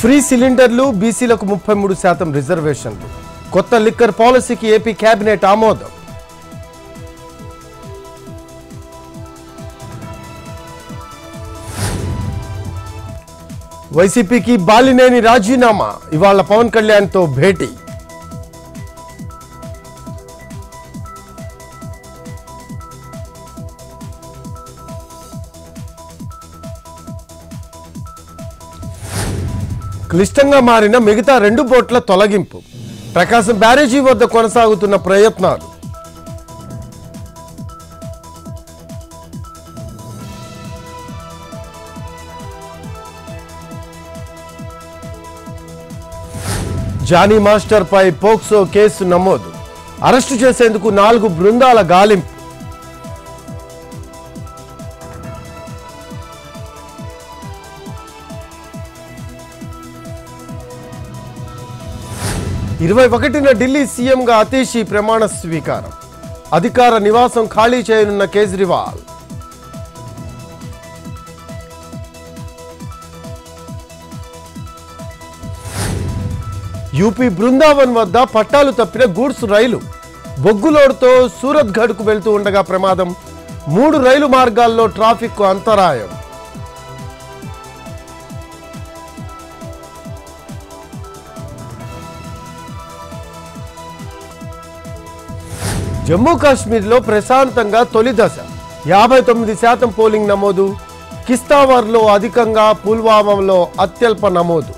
Free సిలిండర్లు బీసీలకు 33% రిజర్వేషన్లు కొత్త లిక్కర్ పాలసీకి ఏపీ కేబినెట్ ఆమోదం. వైసీపీకి బాలినేని రాజీనామా, ఇవాళ పవన్ కళ్యాణ్తో భేటీ. క్లిష్టంగా మారిన మిగతా 2 బోట్ల తొలగింపు, ప్రకాశం బ్యారేజీ వద్ద కొనసాగుతున్న ప్రయత్నాలు. జానీ మాస్టర్ పై పోక్సో కేసు నమోదు, అరెస్టు చేసేందుకు 4 బృందాల గాలింపు. ఢిల్లీ సీఎంగా అతీషి ప్రమాణ స్వీకారం, అధికార నివాసం ఖాళీ చేయనున్న కేజ్రీవాల్. యూపీ బృందావన్ వద్ద పట్టాలు తప్పిన గూడ్స్ రైలు, బొగ్గులోడ్తో సూరత్ ఘడ్కు వెళ్తూ ఉండగా ప్రమాదం, 3 రైలు మార్గాల్లో ట్రాఫిక్ అంతరాయం. జమ్మూ కాశ్మీర్లో ప్రశాంతంగా తొలి దశ, 59% పోలింగ్ నమోదు, కిస్తావర్లో అధికంగా, పుల్వామాలో అత్యల్ప నమోదు.